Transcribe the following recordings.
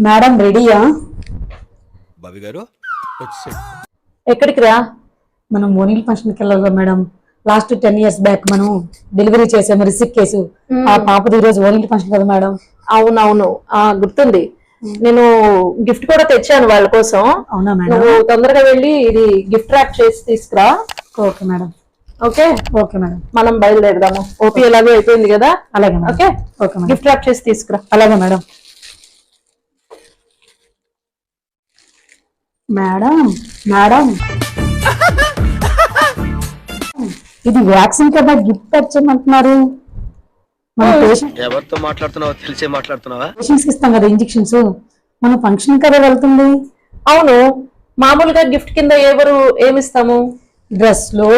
Madam రెడీయా? బాబీ గారు ఎక్కడికి రా? మనం ఓనిల్ ఫంక్షన్కి వెళ్ళాలి మేడం. లాస్ట్ 10 years బ్యాక్ మనం డెలివరీ చేసాము రిసిక్ కేసు. ఆ పాపది ఈ రోజు ఓనిల్ ఫంక్షన్ కదా మేడం. అవునవును, గుర్తుంది. నేను గిఫ్ట్ కూడా తెచ్చాను వాళ్ళ కోసం. అవునా మేడం? నువ్వు తొందరగా వెళ్ళి ఇది గిఫ్ట్ ర్యాప్ చేసి తీసుకురా. Okay madam. Okay okay madam. మనం బయలుదేరదాము. ఓపీ ఎలాగో అయిపోయింది కదా. అలాగే madam. Okay okay madam. Gift wrap చేసి తీసుకురా. అలాగే మేడం. మేడం మేడం ఇది వ్యాక్సిన్ కదా, గిఫ్ట్ వచ్చేయమంటున్నారు. మన ఎవరితో మాట్లాడుతున్నావో తెలిసే మాట్లాడుతున్నావా? పేషెంట్స్ కి ఇస్తాం కదా ఇంజెక్షన్స్. మన ఫంక్షన్ కదా వెళ్తుంది. అవును, మామూలుగా గిఫ్ట్ కింద ఎవరు ఏమిస్తాము? డ్రెస్ లో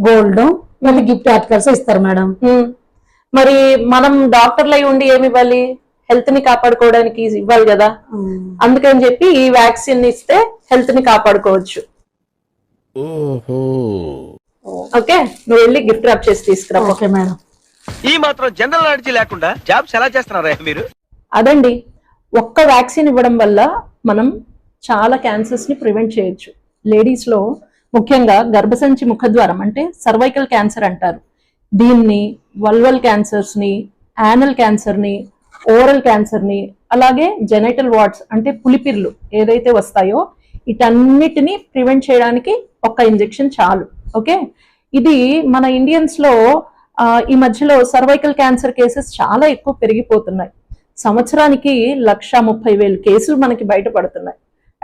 గోల్డ్ మళ్ళీ గిఫ్ట్ ఆర్టికల్స్ ఇస్తారు మేడం. మరి మనం డాక్టర్లు అయి ఉండి ఏమి ఇవ్వాలి? హెల్త్ ని కాపాడుకోవడానికి ఇవ్వాలి కదా. అందుకని చెప్పి ఈ వ్యాక్సిన్ ఇస్తే హెల్త్ ని కాపాడుకోవచ్చు. ఓకే, నువ్వు వెళ్ళి గిఫ్ట్ ర్యాప్ చేసి తీసుకురా. Okay madam. ఈ మాత్రం జనరల్ నాలెడ్జ్ లేకుండా జాబ్స్ ఎలా చేస్తున్నారా మీరు? అదండి, ఒక్క వ్యాక్సిన్ ఇవ్వడం వల్ల మనం చాలా క్యాన్సర్స్ ని ప్రివెంట్ చేయొచ్చు. లేడీస్ లో ముఖ్యంగా గర్భసంచి ముఖద్వారం అంటే సర్వైకల్ క్యాన్సర్ అంటారు. దీన్ని వల్వల్ క్యాన్సర్స్ ని, యానల్ క్యాన్సర్ ని, ఓరల్ క్యాన్సర్ ని, అలాగే జెనైటల్ వార్డ్స్ అంటే పులిపిర్లు ఏదైతే వస్తాయో వీటన్నిటిని ప్రివెంట్ చేయడానికి ఒక్క ఇంజెక్షన్ చాలు. ఓకే, ఇది మన ఇండియన్స్ లో ఈ మధ్యలో సర్వైకల్ క్యాన్సర్ కేసెస్ చాలా ఎక్కువ పెరిగిపోతున్నాయి. సంవత్సరానికి 130,000 కేసులు మనకి బయటపడుతున్నాయి.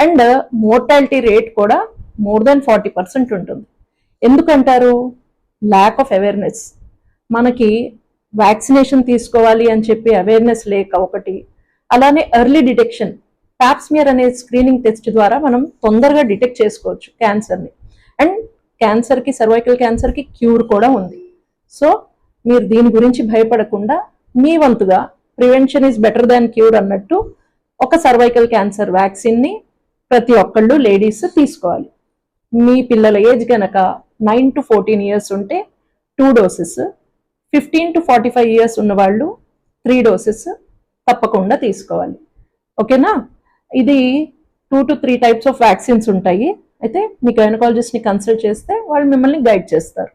అండ్ మోర్టాలిటీ రేట్ కూడా more than 40% ఉంటుంది. ఎందుకంటారు? Lack of awareness. మనకి వ్యాక్సినేషన్ తీసుకోవాలి అని చెప్పి అవేర్నెస్ లేక ఒకటి, అలానే ఎర్లీ డిటెక్షన్ పాప్స్మియర్ అనే స్క్రీనింగ్ టెస్ట్ ద్వారా మనం తొందరగా డిటెక్ట్ చేసుకోవచ్చు క్యాన్సర్ని. అండ్ క్యాన్సర్కి, సర్వైకల్ క్యాన్సర్కి క్యూర్ కూడా ఉంది. సో మీరు దీని గురించి భయపడకుండా మీ వంతుగా prevention is better than cure అన్నట్టు ఒక సర్వైకల్ క్యాన్సర్ వ్యాక్సిన్ని ప్రతి ఒక్కళ్ళు లేడీస్ తీసుకోవాలి. మీ పిల్లల ఏజ్ కనుక 9 to 14 years ఉంటే 2 doses, 15 to 45 years ఉన్న వాళ్ళు 3 doses తప్పకుండా తీసుకోవాలి. ఓకేనా? ఇది 2 to 3 types ఆఫ్ వ్యాక్సిన్స్ ఉంటాయి. అయితే మీ గైనకాలజిస్ట్ ని కన్సల్ట్ చేస్తే వాళ్ళు మిమ్మల్ని గైడ్ చేస్తారు.